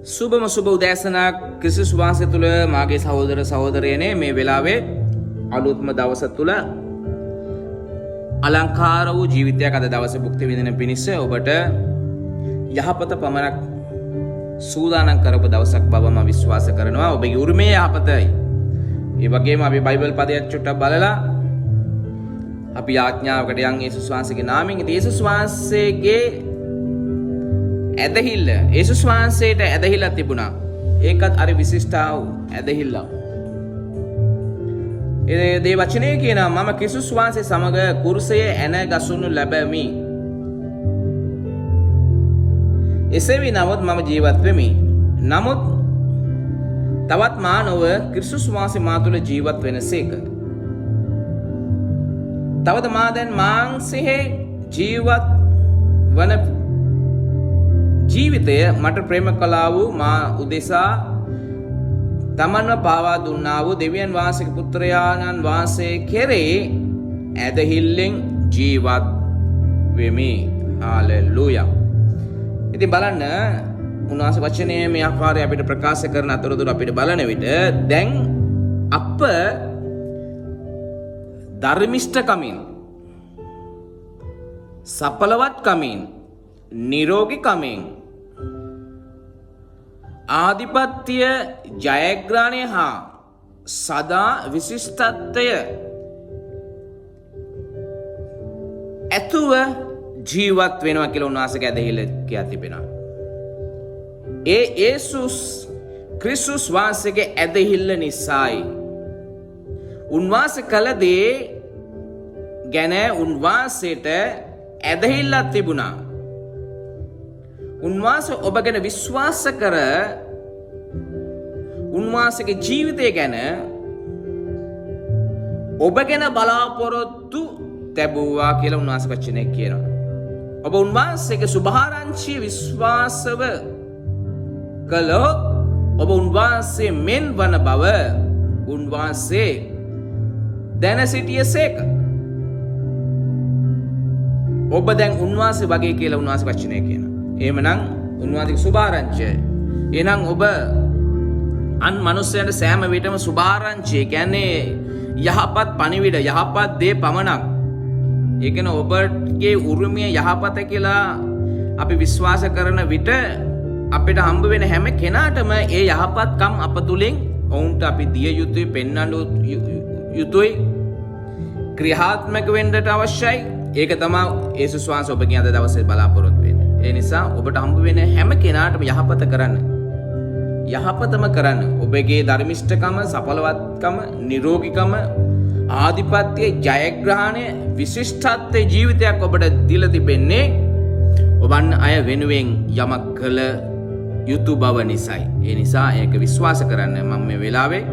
සුබම සුබ උදෑසනක් ක්‍රිස්තුස් වහන්සේ තුල මාගේ සහෝදර සහෝදරයනේ මේ වෙලාවේ අලුත්ම දවස තුල අලංකාර වූ ජීවිතයක් අද දවසේ භුක්ති විඳින පිණිස ඔබට යහපත පමණක් සූදානම් කරපු දවසක් බව මම විශ්වාස කරනවා. ඔබගේ උරුමයේ යහපතයි. ඒ වගේම අපි බයිබල් පදයක් චුට්ටක් බලලා අපි ආඥාවකට යන් යේසුස් වහන්සේගේ නාමයෙන් යේසුස් වහන්සේගේ ඇදහිල්ල යේසුස් වහන්සේට ඇදහිලා තිබුණා. ඒකත් අර විශිෂ්ටා වූ ඇදහිල්ල. ඒ දේ වචනේ කියනවා මම ක්‍රිස්තුස් වහන්සේ සමග කුරුසයේ ඇන ගසුණු ලැබෙමි. එසේවි නමුත් මම ජීවත් වෙමි. නමුත් තවත් මා නොව ක්‍රිස්තුස් වහන්සේ මා තුළ ජීවත් වෙනසේක. තවද මා දැන් මාංශයේ ජීවත් වන ජීවිතය මට ප්‍රේම කළා වූ මා උදෙසා තමන්ව පාවා දුන්නා වූ දෙවියන් වහන්සේගේ පුත්‍රයාණන් වහන්සේ කෙරේ ඇදහිල්ලෙන් ජීවත් වෙමි. හාලෙලූයා. ඉතින් බලන්න උන්වහන්සේ වචනය මේ ආකාරය අපිට ප්‍රකාශ කරන අතරතුර අපිට බලන විට දැන් අප ධර්මිෂ්ඨකමින් සඵලවත්කමින් නිරෝගීකමින් ආධිපත්‍ය ජයග්‍රහණය හා සදා විශිෂ්ටත්වය ඇතුව ජීවත් වෙනවා කියලා උන්වහන්සේගේ ඇදහිල්ල කියා තිබෙනවා. ඒ යේසුස් ක්‍රිස්තුස් වහන්සේගේ ඇදහිල්ල නිසායි. උන්වහන්සේ කළ දේ ගැන උන්වහන්සේට ඇදහිල්ලක් තිබුණා. උන්වහන්සේ ඔබ ගැන විශ්වාස කර උන්වහන්සේගේ ජීවිතය ගැන ඔබ ගැන බලාපොරොත්තු තැබුවා කියලා උන්වහන්සේ වචනේ කියනවා. ඔබ උන්වහන්සේගේ සුභාරංචිය විශ්වාසව කළොත් ඔබ උන්වහන්සේ මෙන් වන බව උන්වහන්සේ දැන සිටියසේක. ඔබ දැන් උන්වහන්සේ වගේ කියලා උන්වහන්සේ වචනේ කියනවා. එහෙමනම් උන්වහන්සේගේ සුභාරංචිය. එහෙනම් ඔබ අන් මනුස්සයන්ට සෑම විටම සුභාරංචිය කියන්නේ යහපත් පණිවිඩ යහපත් දේ පමණක්. ඒ කියන්නේ ඔබගේ උරුමය යහපත කියලා අපි විශ්වාස කරන විට අපිට හම්බ වෙන හැම කෙනාටම ඒ යහපත්කම් අප තුලින් ඔවුන්ට අපි දිය යුතුයි පෙන්වන්න යුතුයි ක්‍රියාත්මක වෙන්නට අවශ්‍යයි. ඒක තමයි යේසුස් වහන්සේ ඔබගෙන් අද දවසේ බලාපොරොත්තු වෙන්නේ. ඒ නිසා ඔබට හම්බ වෙන හැම කෙනාටම යහපත කරන්න. යහපතම කරන්න. ඔබගේ ධර්මිෂ්ඨකම, සඵලවත්කම, නිරෝගීකම, ආධිපත්‍ය, ජයග්‍රහණය, විශිෂ්ටත්වයේ ජීවිතයක් ඔබට දීලා තිබෙන්නේ ඔබන් අය වෙනුවෙන් යමක් කළ යුතු බව නිසායි. ඒ නිසා ඒක විශ්වාස කරන්න. මම මේ වෙලාවේ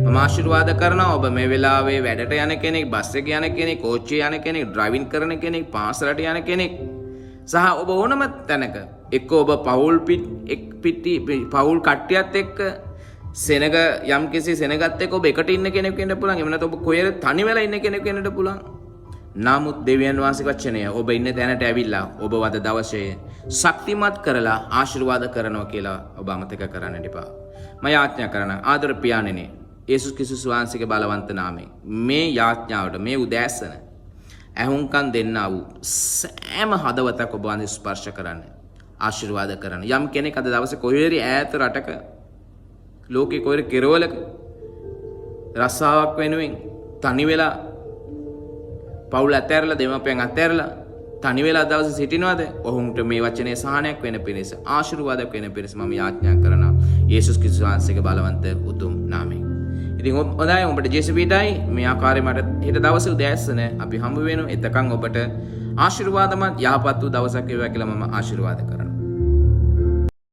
මම ආශිර්වාද කරනවා. ඔබ මේ වෙලාවේ වැඩට යන කෙනෙක්, බස් එකේ යන කෙනෙක්, කෝච්චියේ යන කෙනෙක්, ඩ්‍රයිවිං කරන කෙනෙක්, පාසලට යන කෙනෙක් සහ ඔබ ඕනම තැනක එක්ක ඔබ පවුල් කට්ටියත් එක්ක සෙනග යම්කිසි සෙනගත් එක්ක ඔබ එකට ඉන්න කෙනෙක් වෙන්න පුළුවන්. එහෙම නැත්නම් ඔබ කොහෙද තනි වෙලා ඉන්න කෙනෙක් වෙන්නට පුළුවන්. නමුත් දෙවියන් වහන්සේගේ වචනය ඔබ ඉන්න තැනට ඇවිල්ලා ඔබ වද දවසේ ශක්තිමත් කරලා ආශිර්වාද කරනවා කියලා ඔබ අමතක කරන්න එපා. මම යාඥා කරනවා ආදර පියාණෙනි යේසුස් ක්‍රිස්තුස් වහන්සේගේ බලවන්ත නාමයෙන් මේ යාඥාවට මේ උදෑසන ඇහුම්කන් දෙන්නා වූ සෑම හදවතක් ඔබ වහන්සේ ස්පර්ශ කරන්න ආශිර්වාද කරන්න. යම් කෙනෙක් අද දවසේ කොහේරි ඈත රටක ලෝකේ කොහේරි කෙරවලක රස්සාවක් වෙනුවෙන් තනි වෙලා පවුල අතහැරලා දෙමාපියන් අතහැරලා තනි වෙලා දවසේ සිටිනවද? ඔහුන්ට මේ වචනේ සහනයක් වෙන පිණිස ආශිර්වාදයක් වෙන පිණිස මම යාඥා කරනවා යේසුස් ක්‍රිස්තුස් වහන්සේගේ බලවන්ත උතුම් නාමයෙන්. ඉතින් හොඳයි ඔබට ජේසුස්වීටයි මේ ආකාරයෙන් මට හෙට දවසේ උදෑසන අපි හමු වෙනවා. එතකන් ඔබට ආශිර්වාදමත් යහපත් වූ දවසක් වේවා කියලා මම ආශිර්වාද කරනවා.